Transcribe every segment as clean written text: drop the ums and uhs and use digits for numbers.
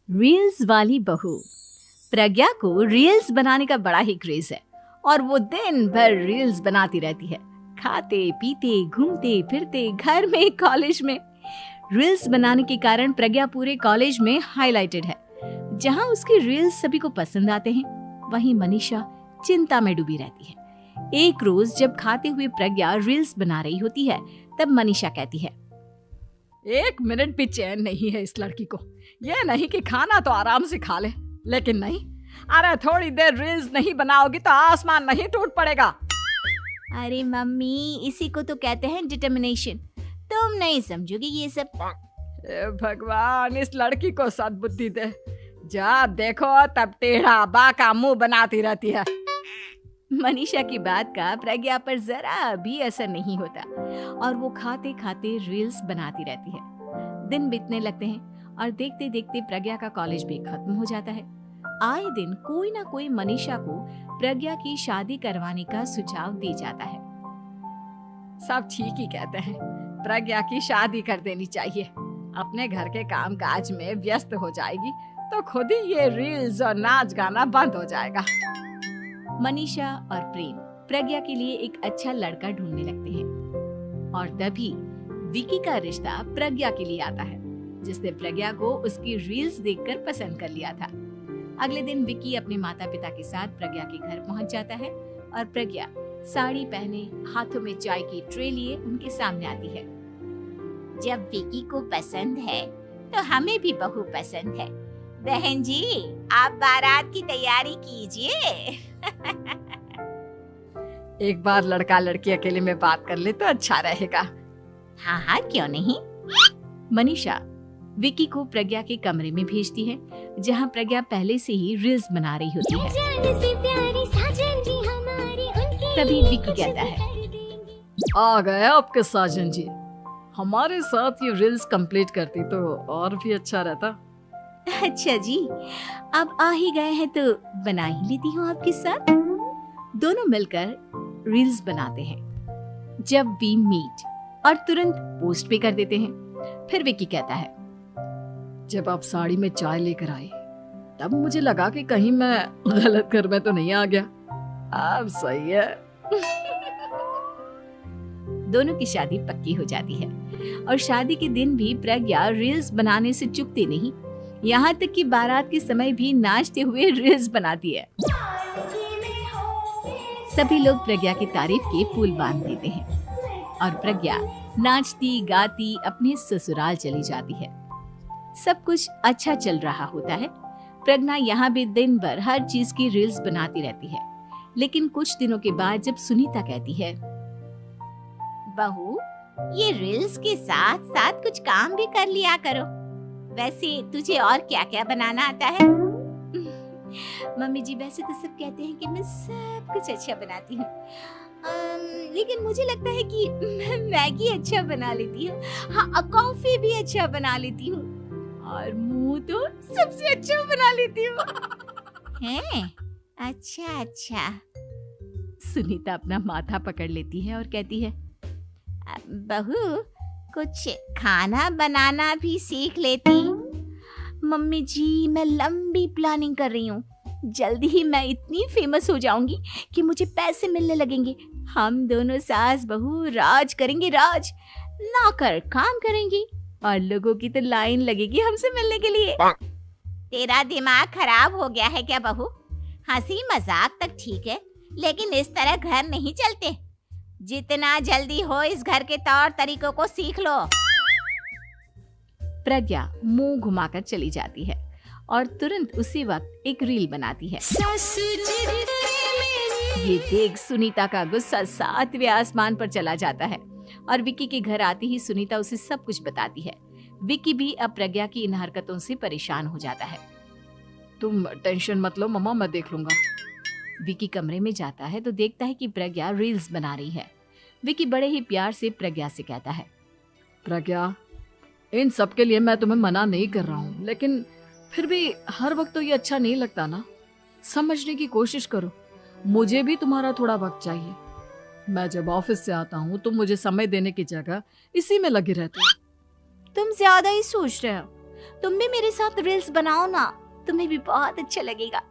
Reels वाली बहू। प्रज्ञा को रील्स बनाने का बड़ा ही क्रेज है और वो दिन भर रील्स बनाती रहती है। खाते पीते घूमते फिरते घर में कॉलेज में रील्स बनाने के कारण प्रज्ञा पूरे कॉलेज में हाईलाइटेड है। जहां उसकी रील्स सभी को पसंद आते हैं, वहीं मनीषा चिंता में डूबी रहती है। एक रोज जब खाते हुए प्रज्ञा रील्स बना रही होती है, तब मनीषा कहती है, एक मिनट भी चैन नहीं है इस लड़की को। ये नहीं कि खाना तो आराम से खा ले, लेकिन नहीं, अरे थोड़ी देर रील्स नहीं बनाओगी तो आसमान नहीं टूट पड़ेगा। अरे मम्मी, इसी को तो कहते हैं डिटर्मिनेशन। तुम नहीं समझोगी ये सब। भगवान, इस लड़की को सद्बुद्धि दे। जब देखो तब टेढ़ा बाका मुंह बनाती रहती है। मनीषा की बात का प्रज्ञा पर जरा भी असर नहीं होता और वो खाते खाते रील्स बनाती रहती है। दिन बीतने लगते हैं और देखते देखते प्रज्ञा का कॉलेज भी खत्म हो जाता है। आए दिन कोई ना कोई मनीषा को प्रज्ञा की शादी करवाने का सुझाव दे जाता है। सब ठीक ही कहते हैं, प्रज्ञा की शादी कर देनी चाहिए। अपने घर के काम काज में व्यस्त हो जाएगी तो खुद ही ये रील्स और नाच गाना बंद हो जाएगा। मनीषा और प्रेम प्रज्ञा के लिए एक अच्छा लड़का ढूंढने लगते हैं और तभी विकी का रिश्ता प्रज्ञा के लिए आता है, जिसने प्रज्ञा को उसकी रील्स देखकर पसंद कर लिया था। अगले दिन विकी अपने माता पिता के साथ प्रज्ञा के घर पहुंच जाता है और प्रज्ञा साड़ी पहने हाथों में चाय की ट्रे लिए उनके सामने आती है। जब विकी को पसंद है तो हमें भी बहू पसंद है। बहन जी, आप बारात की तैयारी कीजिए। एक बार लड़का लड़की अकेले में बात कर ले तो अच्छा रहेगा। हाँ हाँ, क्यों नहीं। मनीषा विकी को प्रज्ञा के कमरे में भेजती है, जहां प्रज्ञा पहले से ही रील्स बना रही होती है। तभी विकी कहता है, आ गए आपके साजन जी। हमारे साथ ये रील्स कंप्लीट करती तो और भी अच्छा रहता। अच्छा जी, अब आ ही गए हैं तो बना ही लेती हूँ आपके साथ। दोनों मिलकर रील्स बनाते हैं। जब वी मीट और तुरंत पोस्ट भी कर देते हैं। फिर विकी कहता है, जब आप साड़ी में चाय लेकर आई तब मुझे लगा कि कहीं मैं गलत घर में तो नहीं आ गया। अब सही है। दोनों की शादी पक्की हो जाती है और शादी के दिन भी प्रज्ञा रील्स बनाने से चूकती नहीं। यहाँ तक कि बारात के समय भी नाचते हुए रील्स बनाती है। सभी लोग प्रज्ञा की तारीफ के पुल बांध देते हैं और प्रज्ञा नाचती गाती अपने ससुराल चली जाती है। सब कुछ अच्छा चल रहा होता है। प्रज्ञा यहाँ भी दिन भर हर चीज की रील्स बनाती रहती है। लेकिन कुछ दिनों के बाद जब सुनीता कहती है, बहू, ये रील्स के साथ साथ कुछ काम भी कर लिया करो। वैसे तुझे और क्या क्या बनाना आता है? मम्मी जी, वैसे तो सब कहते हैं कि मैं सब कुछ अच्छा बनाती हूँ, लेकिन मुझे लगता है कि मैं मैगी अच्छा बना लेती हूँ। हाँ, कॉफी भी अच्छा बना लेती हूँ और मुंह तो सबसे अच्छा बना लेती हूँ। हैं? अच्छा अच्छा। सुनीता अपना माथा पकड़ लेती है और कहती है, बहू, कुछ खाना बनाना भी सीख लेती। मम्मी जी, मैं लंबी प्लानिंग कर रही हूँ। जल्दी ही मैं इतनी फेमस हो जाऊंगी कि मुझे पैसे मिलने लगेंगे। हम दोनों सास बहू राज करेंगे, राज। नौकर काम करेंगी और लोगों की तो लाइन लगेगी हमसे मिलने के लिए। तेरा दिमाग खराब हो गया है क्या बहू? हंसी मजाक तक ठीक है, लेकिन इस तरह घर नहीं चलते। जितना जल्दी हो इस घर के तौर तरीकों को सीख लो। प्रज्ञा मुंह घुमाकर चली जाती है और तुरंत उसी वक्त एक रील बनाती है। ये देख सुनीता का गुस्सा 7वें आसमान पर चला जाता है और विकी के घर आती ही सुनीता उसे सब कुछ बताती है। विकी भी अब प्रज्ञा की इन हरकतों से परेशान हो जाता है। तुम टेंशन मत लो मम्मा, मैं देख लूंगा। विकी कमरे में जाता है तो देखता है कि प्रज्ञा रील्स बना रही है। विकी बड़े ही प्यार से प्रज्ञा से कहता है, प्रज्ञा, इन सब के लिए मैं तुम्हें मना नहीं कर रहा हूँ, लेकिन फिर भी हर वक्त तो ये अच्छा नहीं लगता ना। समझने की कोशिश करो, मुझे भी तुम्हारा थोड़ा वक्त चाहिए। मैं जब ऑफिस से आता हूँ तो मुझे समय देने की जगह इसी में लगे रहते हो। तुम ज्यादा ही सोच रहे हो। तुम भी मेरे साथ रील्स बनाओ ना, तुम्हें भी बहुत अच्छा लगेगा।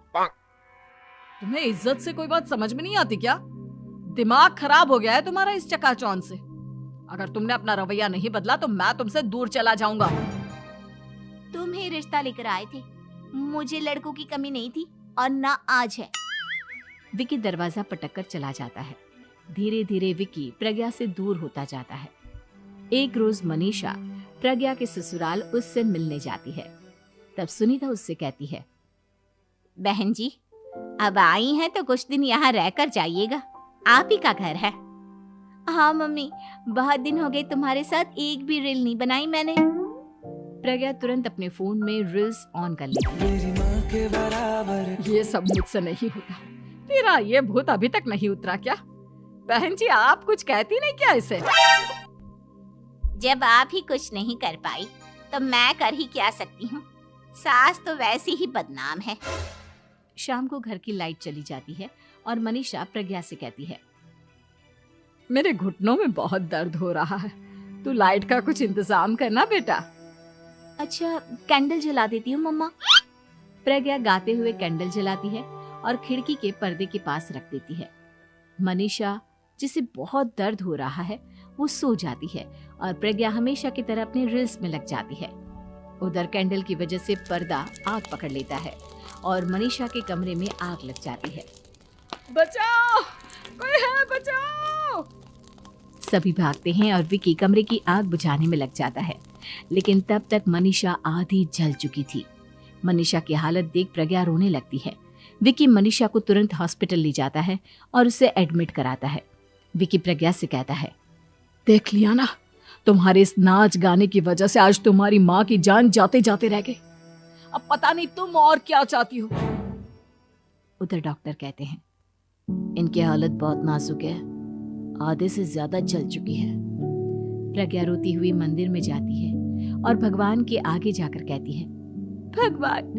तुम्हें इज्जत से कोई बात समझ में नहीं आती क्या? दिमाग खराब हो गया है तुम्हारा इस चकाचौंध से। अगर तुमने अपना रवैया नहीं बदला तो मैं तुमसे दूर चला जाऊंगा। तुम ही रिश्ता लेकर आए थे, मुझे लड़कों की कमी नहीं थी और ना आज है। विकी दरवाजा पटककर चला जाता है। धीरे धीरे विकी प्रज्ञा से दूर होता जाता है। एक रोज मनीषा प्रज्ञा के ससुराल उससे मिलने जाती है। तब सुनीता उससे कहती है, बहन जी, अब आई हैं तो कुछ दिन यहाँ रहकर जाइएगा, आप ही का घर है। हाँ मम्मी, बहुत दिन हो गए तुम्हारे साथ एक भी रील नहीं बनाई मैंने। प्रज्ञा तुरंत अपने फोन में रील्स ऑन कर लेती है। ये सब मुझसे नहीं होता। तेरा ये भूत अभी तक नहीं उतरा क्या? बहन जी, आप कुछ कहती नहीं क्या इसे? जब आप ही कुछ नहीं कर पाई तो मैं कर ही क्या सकती हूँ। सास तो वैसी ही बदनाम है। शाम को घर की लाइट चली जाती है और मनीषा प्रज्ञा से कहती है, मेरे घुटनों में बहुत दर्द हो रहा है, तू लाइट का कुछ इंतजाम करना बेटा। अच्छा, कैंडल जला देती हूँ मम्मा। प्रज्ञा गाते हुए कैंडल जलाती है और खिड़की के पर्दे के पास रख देती है। मनीषा, जिसे बहुत दर्द हो रहा है, वो सो जाती है और प्रज्ञा हमेशा की तरह अपने रील्स में लग जाती है। उधर कैंडल की वजह से पर्दा आग पकड़ लेता है और मनीषा के कमरे में आग लग जाती है। बचाओ, कोई है, बचाओ। सभी भागते हैं और विकी कमरे की आग बुझाने में लग जाता है, लेकिन तब तक मनीषा आधी जल चुकी थी। मनीषा की हालत देख प्रज्ञा रोने लगती है। विकी मनीषा को तुरंत हॉस्पिटल ले जाता है और उसे एडमिट कराता है। विकी प्रज्ञा से कहता है, देख लिया ना, तुम्हारे इस नाच गाने की वजह से आज तुम्हारी माँ की जान जाते जाते रह गई। अब पता नहीं तुम और क्या चाहती हो। उधर डॉक्टर कहते हैं, इनकी हालत बहुत नाजुक है, आधे से ज्यादा जल चुकी है। प्रज्ञा रोती हुई मंदिर में जाती है और भगवान के आगे जाकर कहती है, भगवान,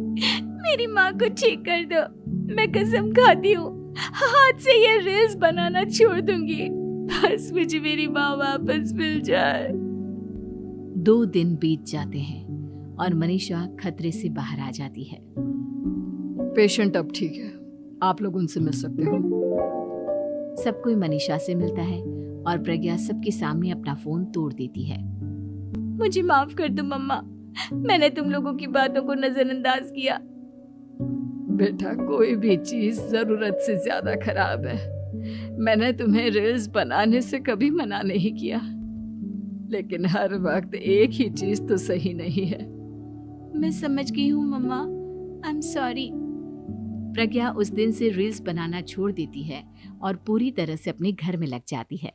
मेरी माँ को ठीक कर दो। मैं कसम खाती हूँ, हाथ से ये रील्स बनाना छोड़ दूंगी। बस मुझे मेरी माँ वापस मिल जाए। 2 दिन बीत जाते हैं और मनीषा खतरे से बाहर आ जाती है। पेशेंट अब ठीक है, आप लोग उनसे मिल सकते हो। सब कोई मनीषा से मिलता है और प्रज्ञा सबके सामने अपना फोन तोड़ देती है। मुझे माफ कर दो मम्मा, मैंने तुम लोगों की बातों को नजरअंदाज किया। बेटा, कोई भी चीज जरूरत से ज्यादा खराब है। मैंने तुम्हें रील्स बनाने से कभी मना नहीं किया, लेकिन हर वक्त एक ही चीज तो सही नहीं है। मैं समझ गई हूँ मम्मा, आई एम सॉरी। प्रज्ञा उस दिन से रील्स बनाना छोड़ देती है और पूरी तरह से अपने घर में लग जाती है।